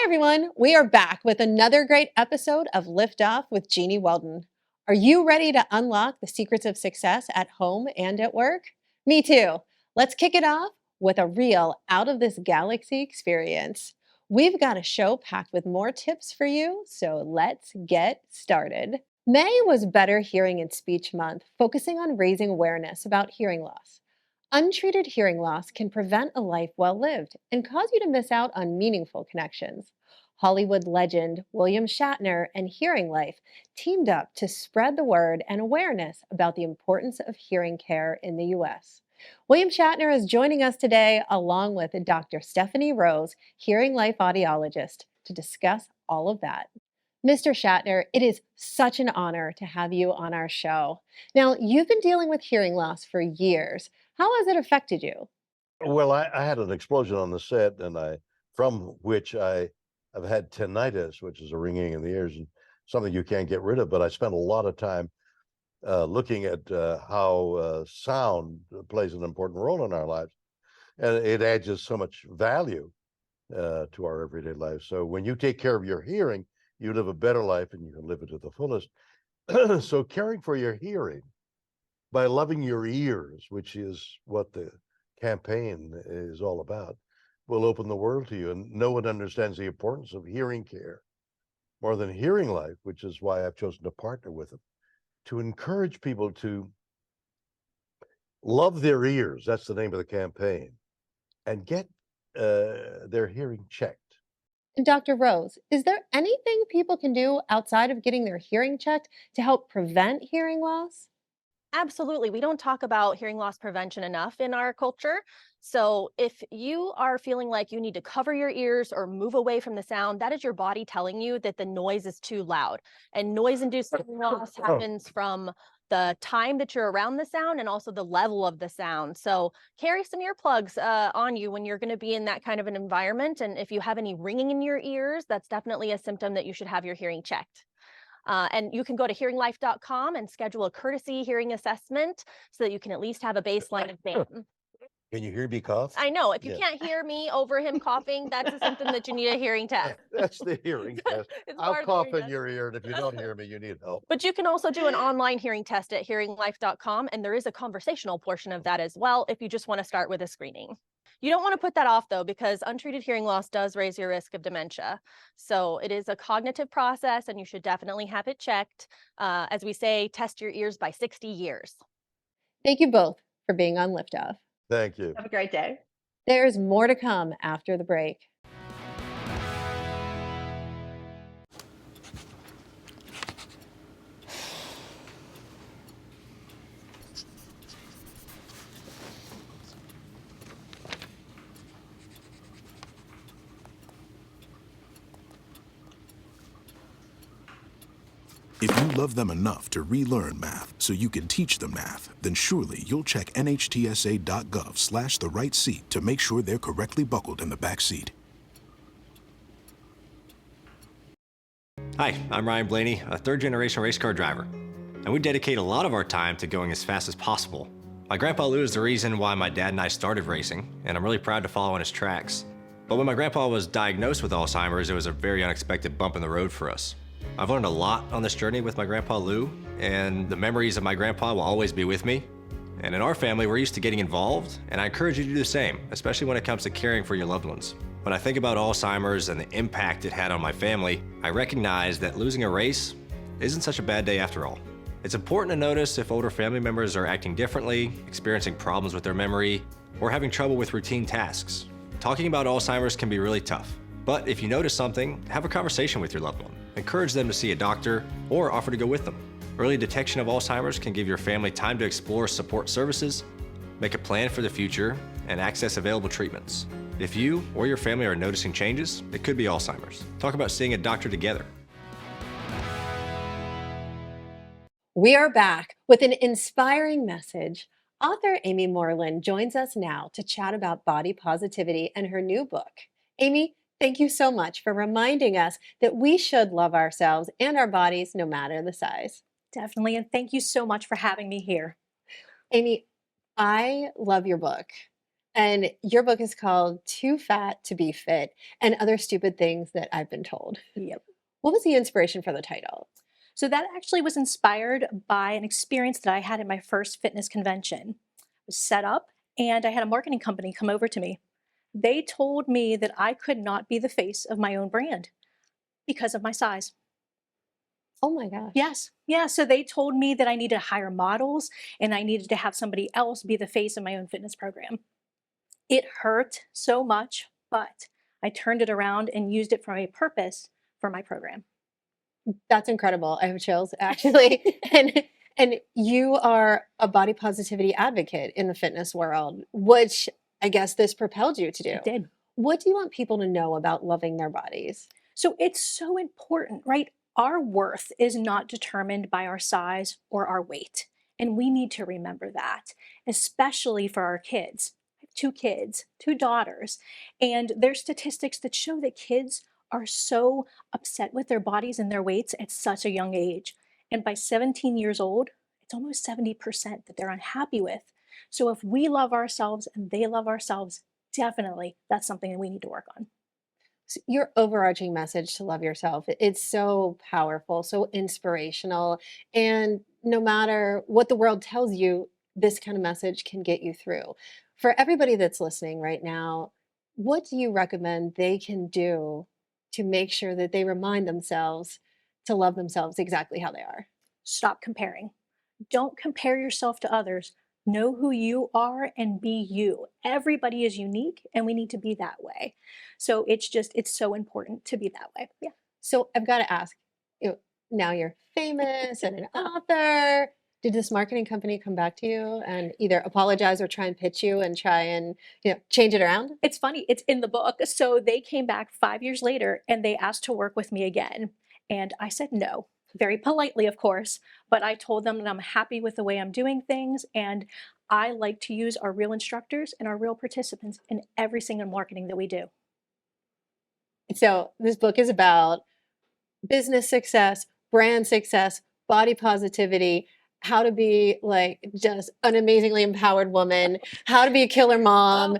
everyone. We are back with another great episode of Liftoff with Jeanniey Walden. Are you ready to unlock the secrets of success at home and at work? Me too. Let's kick it off with a real out of this galaxy experience. We've got a show packed with more tips for you, so let's get started. May was Better Hearing and Speech Month, focusing on raising awareness about hearing loss. Untreated hearing loss can prevent a life well lived and cause you to miss out on meaningful connections. Hollywood legend William Shatner and HearingLife teamed up to spread the word and awareness about the importance of hearing care in the U.S. William Shatner is joining us today, along with Dr. Stephanie Rose, HearingLife audiologist, to discuss all of that. Mr. Shatner, it is such an honor to have you on our show. Now, you've been dealing with hearing loss for years. How has it affected you? Well, I had an explosion on the set, and from which I have had tinnitus, which is a ringing in the ears, and something you can't get rid of. But I spent a lot of time looking at how sound plays an important role in our lives, and it adds just so much value to our everyday life. So when you take care of your hearing, you live a better life, and you can live it to the fullest. So caring for your hearing by loving your ears, which is what the campaign is all about, will open the world to you. And no one understands the importance of hearing care more than HearingLife, which is why I've chosen to partner with them, to encourage people to love their ears. That's the name of the campaign, and get their hearing checked. And Dr. Rose, is there anything people can do outside of getting their hearing checked to help prevent hearing loss? Absolutely. We don't talk about hearing loss prevention enough in our culture. So if you are feeling like you need to cover your ears or move away from the sound, that is your body telling you that the noise is too loud. And noise-induced hearing loss happens from the time that you're around the sound and also the level of the sound. So carry some earplugs on you when you're going to be in that kind of an environment. And if you have any ringing in your ears, that's definitely a symptom that you should have your hearing checked. And you can go to hearinglife.com and schedule a courtesy hearing assessment so that you can at least have a baseline exam. Can you hear me cough? I know. If you can't hear me over him coughing, that's a symptom that you need a hearing test. That's the hearing test. I'll cough in your ear, and if you don't hear me, you need help. But you can also do an online hearing test at hearinglife.com, and there is a conversational portion of that as well if you just want to start with a screening. You don't want to put that off, though, because untreated hearing loss does raise your risk of dementia. So it is a cognitive process, and you should definitely have it checked. As we say, test your ears by 60 years. Thank you both for being on Liftoff. Thank you. Have a great day. There's more to come after the break. If you love them enough to relearn math so you can teach them math, then surely you'll check nhtsa.gov/the right seat to make sure they're correctly buckled in the back seat. Hi, I'm Ryan Blaney, a third-generation race car driver, and we dedicate a lot of our time to going as fast as possible. My grandpa Lou is the reason why my dad and I started racing, and I'm really proud to follow in his tracks. But when my grandpa was diagnosed with Alzheimer's, it was a very unexpected bump in the road for us. I've learned a lot on this journey with my grandpa Lou, and the memories of my grandpa will always be with me. And in our family, we're used to getting involved, and I encourage you to do the same, especially when it comes to caring for your loved ones. When I think about Alzheimer's and the impact it had on my family, I recognize that losing a race isn't such a bad day after all. It's important to notice if older family members are acting differently, experiencing problems with their memory, or having trouble with routine tasks. Talking about Alzheimer's can be really tough, but if you notice something, have a conversation with your loved one. Encourage them to see a doctor or offer to go with them. Early detection of Alzheimer's can give your family time to explore support services, make a plan for the future, and access available treatments. If you or your family are noticing changes, it could be Alzheimer's. Talk about seeing a doctor together. We are back with an inspiring message. Author Amy Moreland joins us now to chat about body positivity and her new book. Amy, thank you so much for reminding us that we should love ourselves and our bodies no matter the size. Definitely, and thank you so much for having me here. Amy, I love your book. And your book is called Too Fat to Be Fit and Other Stupid Things That I've Been Told. Yep. What was the inspiration for the title? So that actually was inspired by an experience that I had at my first fitness convention. I was set up and I had a marketing company come over to me. They told me that I could not be the face of my own brand because of my size. Oh my gosh. Yes. Yeah. So they told me that I needed to hire models and I needed to have somebody else be the face of my own fitness program. It hurt so much, but I turned it around and used it for a purpose for my program. That's incredible. I have chills actually. And you are a body positivity advocate in the fitness world, which I guess this propelled you to do. It did. What do you want people to know about loving their bodies? So it's so important, right? Our worth is not determined by our size or our weight. And we need to remember that, especially for our kids. I have 2 kids, 2 daughters, and there's statistics that show that kids are so upset with their bodies and their weights at such a young age. And by 17 years old, it's almost 70% that they're unhappy with. So if we love ourselves and they love ourselves, definitely that's something that we need to work on. Your overarching message to love yourself, it's so powerful, so inspirational. And no matter what the world tells you, this kind of message can get you through. For everybody that's listening right now, what do you recommend they can do to make sure that they remind themselves to love themselves exactly how they are? Stop comparing. Don't compare yourself to others. Know who you are and be you. Everybody is unique and we need to be that way. So it's so important to be that way. Yeah. So I've got to ask, now you're famous and an author. Did this marketing company come back to you and either apologize or try and pitch you and try and change it around? It's funny. It's in the book. So they came back 5 years later and they asked to work with me again. And I said no. Very politely, of course, but I told them that I'm happy with the way I'm doing things and I like to use our real instructors and our real participants in every single marketing that we do. So this book is about business success, brand success, body positivity, how to be like just an amazingly empowered woman, how to be a killer mom.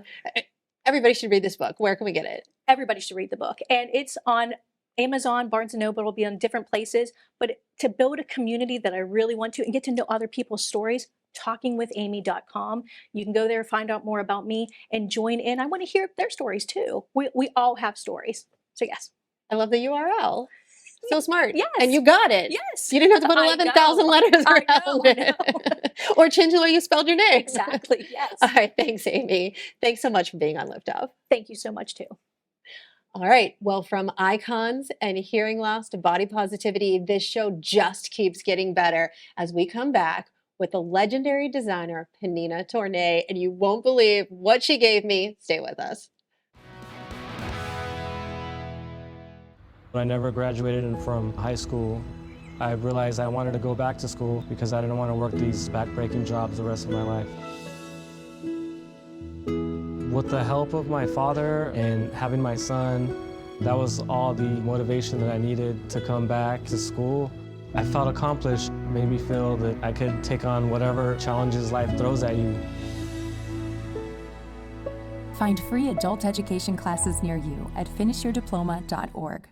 Everybody should read this book. Where can we get it? Everybody should read the book. And it's on Amazon, Barnes & Noble, it'll be on different places. But to build a community that I really want to and get to know other people's stories, talkingwithamy.com. You can go there, find out more about me, and join in. I want to hear their stories too. We all have stories. So yes. I love the URL. So smart. Yes. And you got it. Yes. You didn't have to put 11,000 letters around it. Or change the way you spelled your name. Exactly. Yes. All right. Thanks, Amy. Thanks so much for being on Liftoff. Thank you so much too. All right. Well, from icons and hearing loss to body positivity, this show just keeps getting better as we come back with the legendary designer, Peninnah Tornay, and you won't believe what she gave me. Stay with us. When I never graduated from high school, I realized I wanted to go back to school because I didn't want to work these back-breaking jobs the rest of my life. With the help of my father and having my son, that was all the motivation that I needed to come back to school. I felt accomplished, made me feel that I could take on whatever challenges life throws at you. Find free adult education classes near you at finishyourdiploma.org.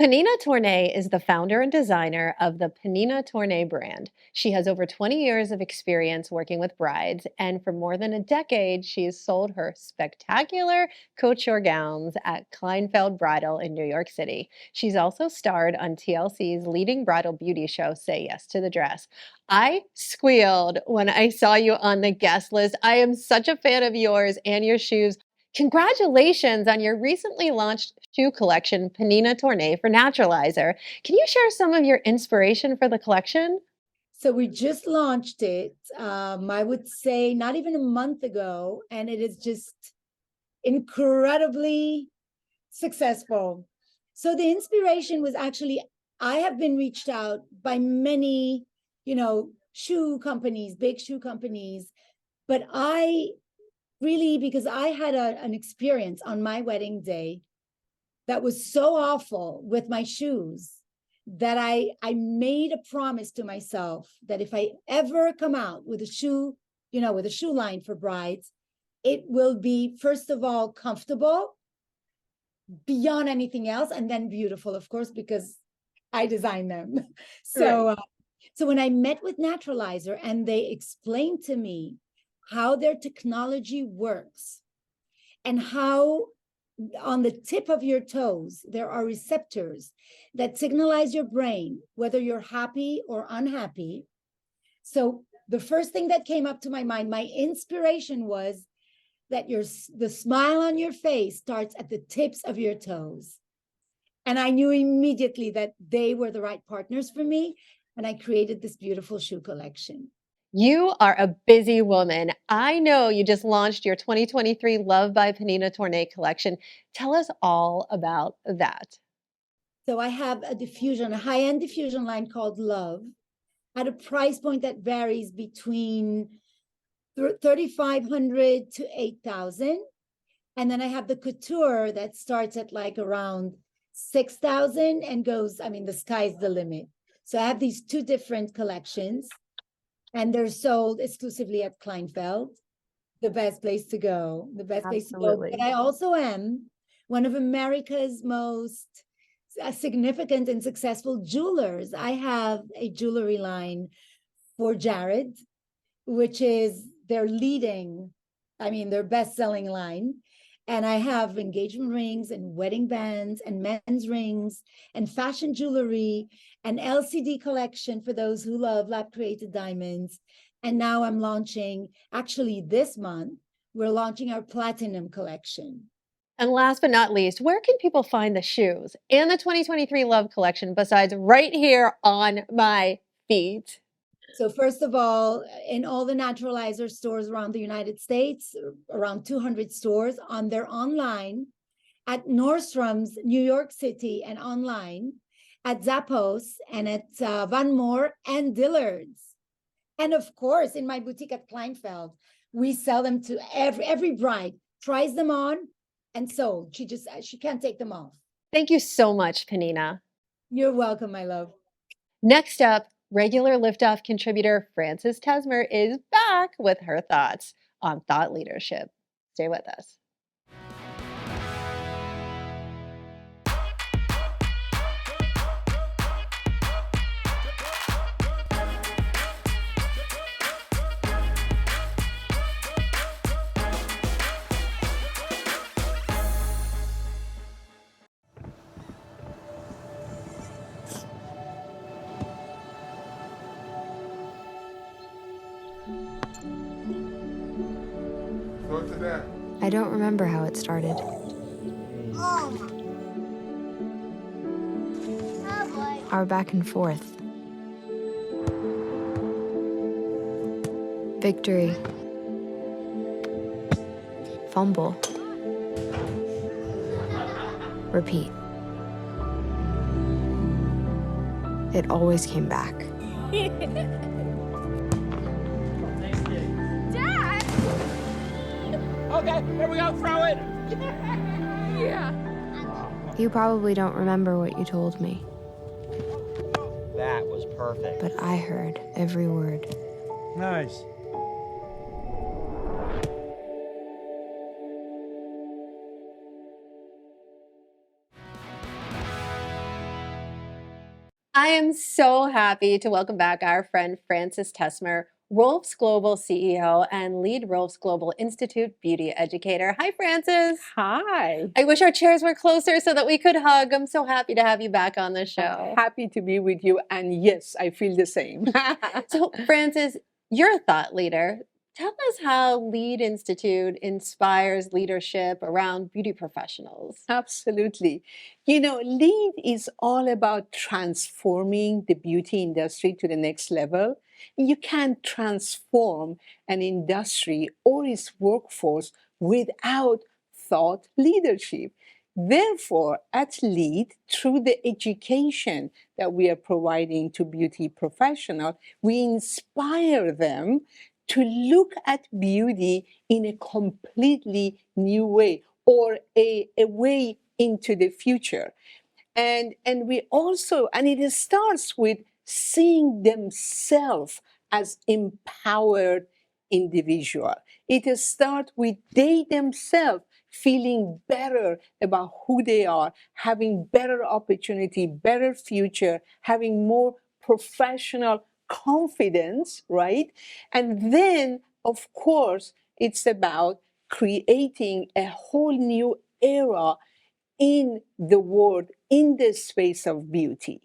Peninnah Tornay is the founder and designer of the Peninnah Tornay brand. She has over 20 years of experience working with brides, and for more than a decade, she has sold her spectacular couture gowns at Kleinfeld Bridal in New York City. She's also starred on TLC's leading bridal beauty show, Say Yes to the Dress. I squealed when I saw you on the guest list. I am such a fan of yours and your shoes. Congratulations on your recently launched shoe collection, Peninnah Tornay for Naturalizer. Can you share some of your inspiration for the collection? So we just launched it, I would say not even a month ago, and it is just incredibly successful. So the inspiration was actually, I have been reached out by many, shoe companies, big shoe companies, but I really, because I had an experience on my wedding day that was so awful with my shoes that I made a promise to myself that if I ever come out with a shoe with a shoe line for brides, it will be, first of all, comfortable beyond anything else, and then beautiful, of course, because I designed them. So, so when I met with Naturalizer and they explained to me how their technology works and how on the tip of your toes, there are receptors that signalize your brain, whether you're happy or unhappy. So the first thing that came up to my mind, my inspiration was that the smile on your face starts at the tips of your toes. And I knew immediately that they were the right partners for me. And I created this beautiful shoe collection. You are a busy woman. I know you just launched your 2023 Love by Pnina Tornai collection. Tell us all about that. So I have a high-end diffusion line called Love at a price point that varies between $3,500 to $8,000. And then I have the couture that starts at like around $6,000 and goes, the sky's the limit. So I have these two different collections, and they're sold exclusively at Kleinfeld, the best place to go, But I also am one of America's most significant and successful jewelers. I have a jewelry line for Jarrett, which is their best-selling line. And I have engagement rings and wedding bands and men's rings and fashion jewelry and LCD collection for those who love lab-created diamonds. And now I'm launching, actually this month, we're launching our platinum collection. And last but not least, where can people find the shoes and the 2023 Love collection besides right here on my feet? So first of all, in all the Naturalizer stores around the United States, around 200 stores, on their online, at Nordstrom's, New York City, and online, at Zappos, and at Van Moor and Dillard's. And of course, in my boutique at Kleinfeld, we sell them to every bride, tries them on, and sold. She can't take them off. Thank you so much, Pnina. You're welcome, my love. Next up, regular Liftoff contributor Francis Tesmer is back with her thoughts on thought leadership. Stay with us. I don't remember how it started. Our back and forth. Victory. Fumble. Repeat. It always came back. Okay, here we go, throw it! Yeah. You probably don't remember what you told me. That was perfect. But I heard every word. Nice. I am so happy to welcome back our friend Francis Tesmer, ROLFS Global CEO and lead ROLFS Global Institute beauty educator. Hi, Francis. Hi. I wish our chairs were closer so that we could hug. I'm so happy to have you back on the show. Happy to be with you. And yes, I feel the same. So, Francis, you're a thought leader. Tell us how Lead Institute inspires leadership around beauty professionals. Absolutely. You know, Lead is all about transforming the beauty industry to the next level. You can't transform an industry or its workforce without thought leadership. Therefore, at Lead, through the education that we are providing to beauty professionals, we inspire them to look at beauty in a completely new way, or a way into the future. And we also, and it starts with seeing themselves as empowered individual. It starts with they themselves feeling better about who they are, having better opportunity, better future, having more professional confidence, right? And then, of course, it's about creating a whole new era in the world, in the space of beauty.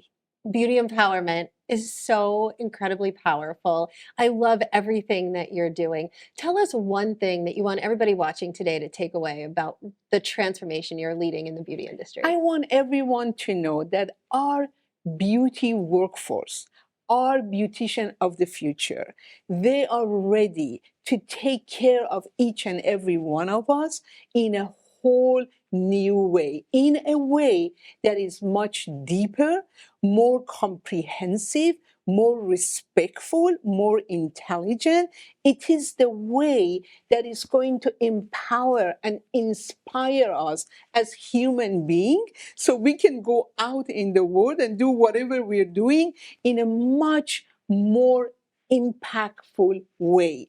Beauty empowerment is so incredibly powerful. I love everything that you're doing. Tell us one thing that you want everybody watching today to take away about the transformation you're leading in the beauty industry. I want everyone to know that our beauty workforce, our beautician of the future, they are ready to take care of each and every one of us in a whole new way, in a way that is much deeper, more comprehensive, more respectful, more intelligent. It is the way that is going to empower and inspire us as human beings so we can go out in the world and do whatever we're doing in a much more impactful way.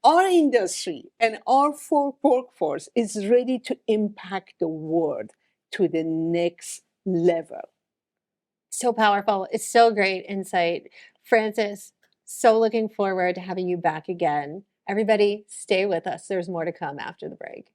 Our industry and our workforce is ready to impact the world to the next level. So powerful. It's so great insight. Francis, so looking forward to having you back again. Everybody, stay with us. There's more to come after the break.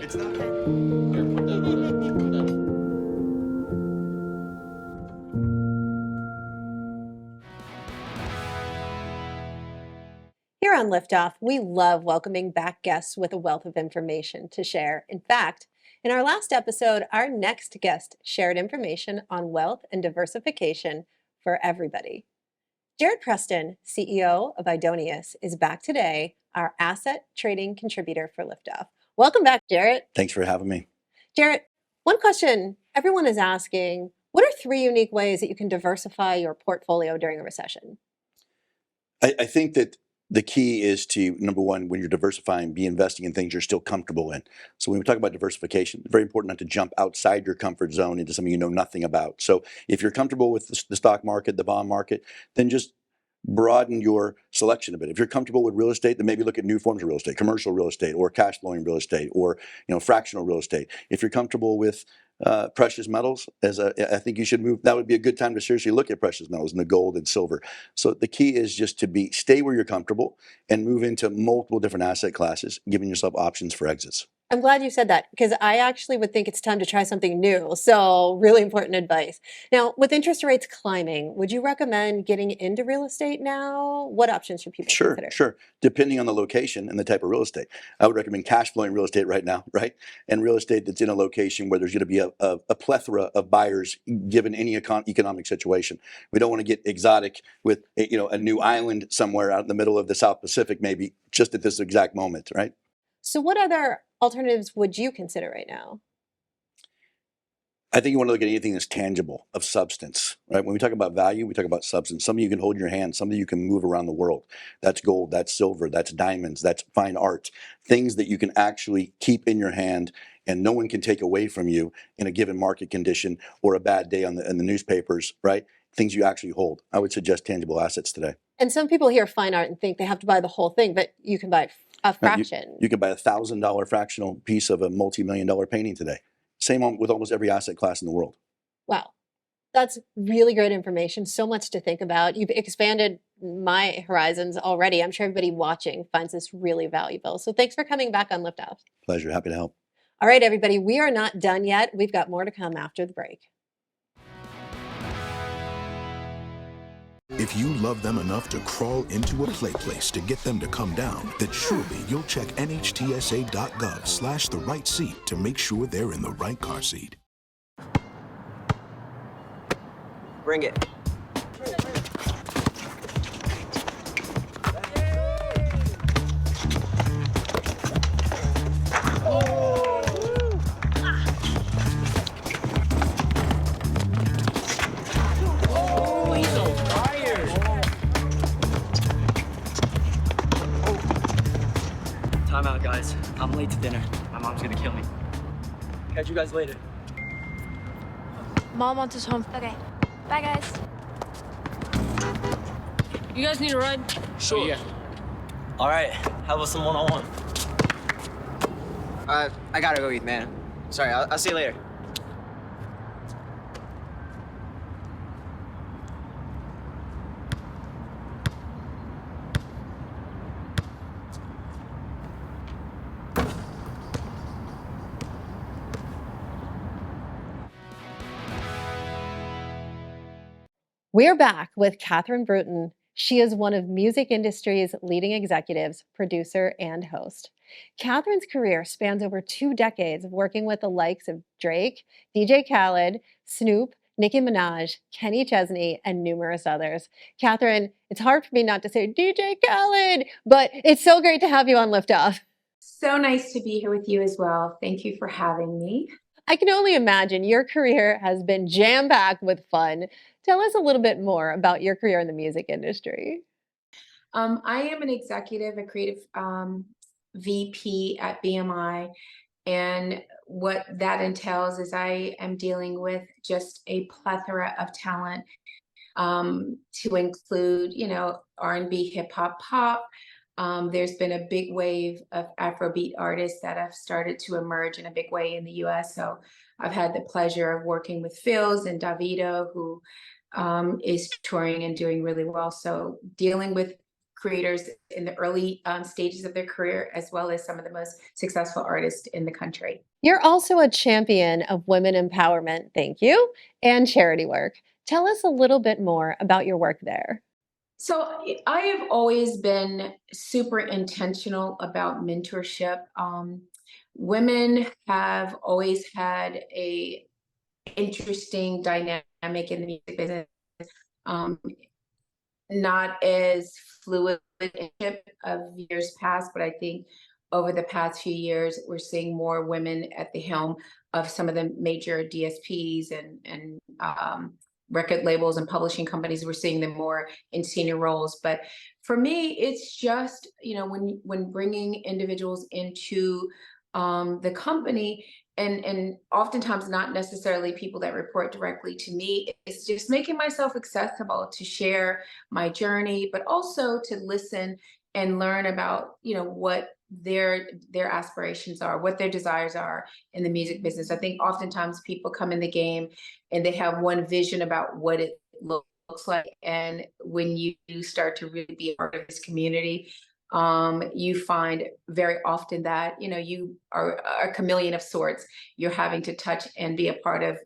It's not. Here on Liftoff, we love welcoming back guests with a wealth of information to share. In fact, in our last episode, our next guest shared information on wealth and diversification for everybody. Jarrett Preston, CEO of Idoneous, is back today, our asset trading contributor for Liftoff. Welcome back, Jarrett. Thanks for having me. Jarrett, one question everyone is asking, what are 3 unique ways that you can diversify your portfolio during a recession? I think that the key is to, number one, when you're diversifying, be investing in things you're still comfortable in. So when we talk about diversification, it's very important not to jump outside your comfort zone into something you know nothing about. So if you're comfortable with the stock market, the bond market, then just broaden your selection a bit. If you're comfortable with real estate, then maybe look at new forms of real estate, commercial real estate, or cash flowing real estate, or fractional real estate. If you're comfortable with precious metals, I think you should move. That would be a good time to seriously look at precious metals and the gold and silver. So the key is just to stay where you're comfortable and move into multiple different asset classes, giving yourself options for exits. I'm glad you said that because I actually would think it's time to try something new. So really important advice. Now, with interest rates climbing, would you recommend getting into real estate now? What options should people consider? Sure. Depending on the location and the type of real estate. I would recommend cash flowing real estate right now, right? And real estate that's in a location where there's going to be a plethora of buyers given any economic situation. We don't want to get exotic with a new island somewhere out in the middle of the South Pacific, maybe just at this exact moment, right? So what other alternatives would you consider right now? I think you want to look at anything that's tangible, of substance, right? When we talk about value, we talk about substance. Something you can hold in your hand, something you can move around the world. That's gold, that's silver, that's diamonds, that's fine art. Things that you can actually keep in your hand and no one can take away from you in a given market condition or a bad day in the newspapers, right? Things you actually hold. I would suggest tangible assets today. And some people hear fine art and think they have to buy the whole thing, but you can buy a fraction. You can buy $1,000 fractional piece of a multi-million-dollar painting today. Same with almost every asset class in the world. Wow. That's really great information. So much to think about. You've expanded my horizons already. I'm sure everybody watching finds this really valuable. So thanks for coming back on Liftoff. Pleasure. Happy to help. All right, everybody. We are not done yet. We've got more to come after the break. If you love them enough to crawl into a play place to get them to come down, then surely you'll check nhtsa.gov/the right seat to make sure they're in the right car seat. Bring it. Oh, he's a guys. I'm late to dinner. My mom's gonna kill me. Catch you guys later. Mom wants us home. Okay. Bye, guys. You guys need a ride? Sure. Yeah. All right. How about some one-on-one? I gotta go eat, man. Sorry, I'll see you later. We're back with Catherine Brewton. She is one of music industry's leading executives, producer, and host. Catherine's career spans over 2 decades of working with the likes of Drake, DJ Khaled, Snoop, Nicki Minaj, Kenny Chesney, and numerous others. Catherine, it's hard for me not to say DJ Khaled, but it's so great to have you on Liftoff. So nice to be here with you as well. Thank you for having me. I can only imagine your career has been jam-packed with fun. Tell us a little bit more about your career in the music industry. I am an executive, a creative VP at BMI. And what that entails is I am dealing with just a plethora of talent to include, R&B, hip hop, pop. There's been a big wave of Afrobeat artists that have started to emerge in a big way in the US. So I've had the pleasure of working with Phils and Davido, who is touring and doing really well. So dealing with creators in the early stages of their career, as well as some of the most successful artists in the country. You're also a champion of women empowerment, thank you, and charity work. Tell us a little bit more about your work there. So I have always been super intentional about mentorship. Women have always had a interesting dynamic in the music business, not as fluid of years past, but I think over the past few years, we're seeing more women at the helm of some of the major DSPs and record labels and publishing companies. We're seeing them more in senior roles. But for me, it's just, when bringing individuals into the company, and oftentimes not necessarily people that report directly to me, it's just making myself accessible to share my journey, but also to listen and learn about, what their aspirations are, what their desires are in the music business. I think oftentimes people come in the game and they have one vision about what it looks like. And when you start to really be a part of this community, you find very often that, you are a chameleon of sorts. You're having to touch and be a part of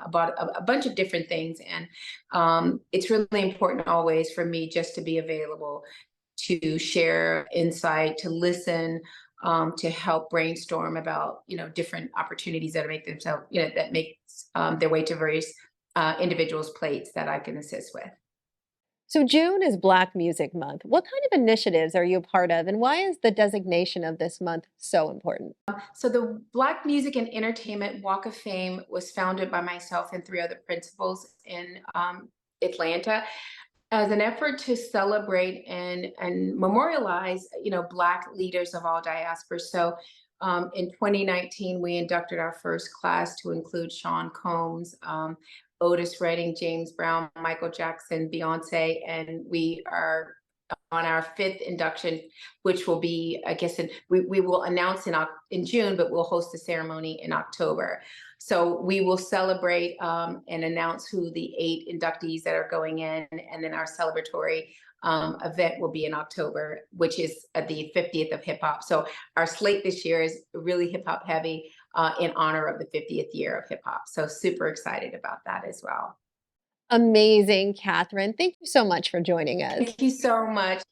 about a bunch of different things. And it's really important always for me just to be available to share insight, to listen, to help brainstorm about, different opportunities that make themselves, that make their way to various individuals' plates that I can assist with. So June is Black Music Month. What kind of initiatives are you a part of, and why is the designation of this month so important? So the Black Music and Entertainment Walk of Fame was founded by myself and 3 other principals in Atlanta as an effort to celebrate and memorialize, Black leaders of all diasporas. So in 2019, we inducted our first class to include Sean Combs, Otis Redding, James Brown, Michael Jackson, Beyonce, and we are on our 5th induction, which will be, I guess, we will announce in June, but we'll host the ceremony in October. So we will celebrate and announce who the 8 inductees that are going in, and then our celebratory event will be in October, which is at the 50th of hip hop. So our slate this year is really hip hop heavy in honor of the 50th year of hip hop. So super excited about that as well. Amazing, Catherine. Thank you so much for joining us. Thank you so much.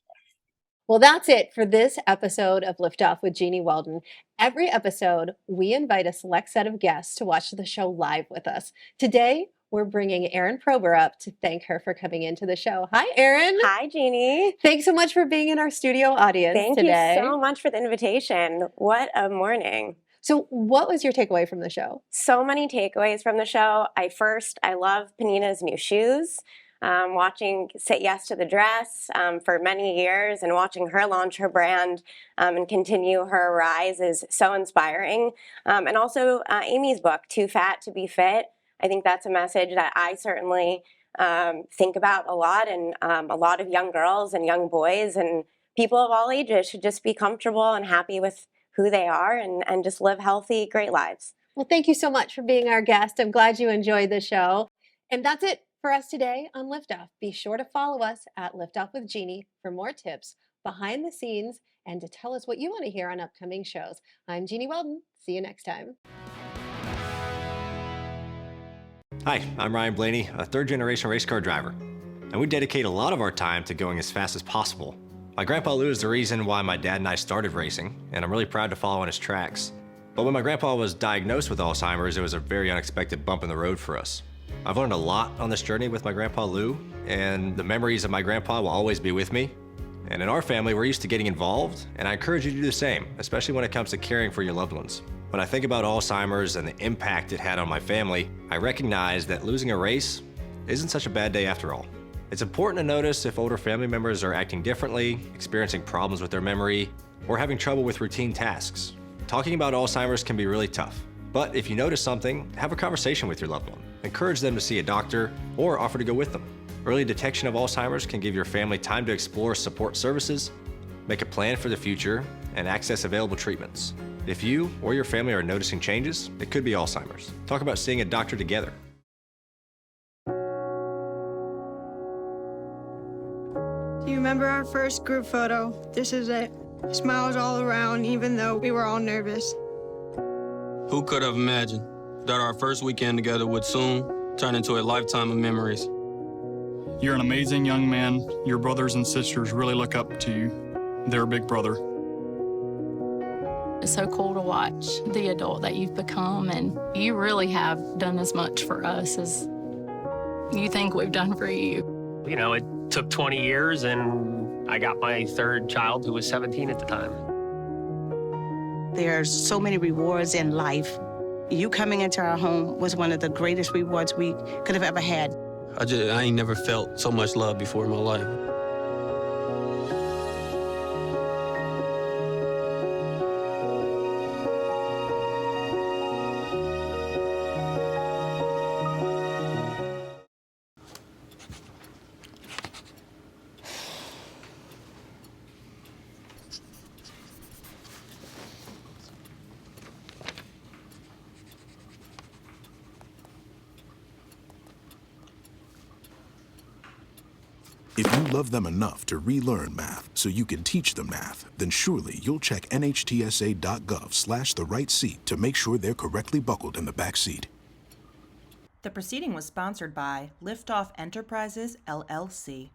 Well, that's it for this episode of Liftoff with Jeanniey Walden. Every episode, we invite a select set of guests to watch the show live with us. Today, we're bringing Erin Prober up to thank her for coming into the show. Hi, Erin. Hi, Jeannie. Thanks so much for being in our studio audience today. Thank you so much for the invitation. What a morning. So what was your takeaway from the show? So many takeaways from the show. I love Panina's new shoes. watching Say Yes to the Dress for many years and watching her launch her brand and continue her rise is so inspiring. And also Amy's book, Too Fat to Be Fit. I think that's a message that I certainly think about a lot, and a lot of young girls and young boys and people of all ages should just be comfortable and happy with who they are and just live healthy, great lives. Well, thank you so much for being our guest. I'm glad you enjoyed the show. And that's it for us today on Liftoff. Be sure to follow us at Liftoff with Jeannie for more tips behind the scenes and to tell us what you want to hear on upcoming shows. I'm Jeanniey Walden. See you next time. Hi, I'm Ryan Blaney, a third-generation race car driver, and we dedicate a lot of our time to going as fast as possible. My grandpa Lou is the reason why my dad and I started racing, and I'm really proud to follow in his tracks. But when my grandpa was diagnosed with Alzheimer's, it was a very unexpected bump in the road for us. I've learned a lot on this journey with my grandpa Lou, and the memories of my grandpa will always be with me. And in our family, we're used to getting involved, and I encourage you to do the same, especially when it comes to caring for your loved ones. When I think about Alzheimer's and the impact it had on my family, I recognize that losing a race isn't such a bad day after all. It's important to notice if older family members are acting differently, experiencing problems with their memory, or having trouble with routine tasks. Talking about Alzheimer's can be really tough, but if you notice something, have a conversation with your loved one. Encourage them to see a doctor or offer to go with them. Early detection of Alzheimer's can give your family time to explore support services, make a plan for the future, and access available treatments. If you or your family are noticing changes, it could be Alzheimer's. Talk about seeing a doctor together. Do you remember our first group photo? This is it. Smiles all around, even though we were all nervous. Who could have imagined that our first weekend together would soon turn into a lifetime of memories? You're an amazing young man. Your brothers and sisters really look up to you. They're a big brother. It's so cool to watch the adult that you've become, and you really have done as much for us as you think we've done for you. You know, it took 20 years, and I got my third child, who was 17 at the time. There's so many rewards in life. You coming into our home was one of the greatest rewards we could have ever had. I ain't never felt so much love before in my life. If you love them enough to relearn math so you can teach them math, then surely you'll check nhtsa.gov/the right seat to make sure they're correctly buckled in the back seat. The proceeding was sponsored by Liftoff Enterprises, LLC.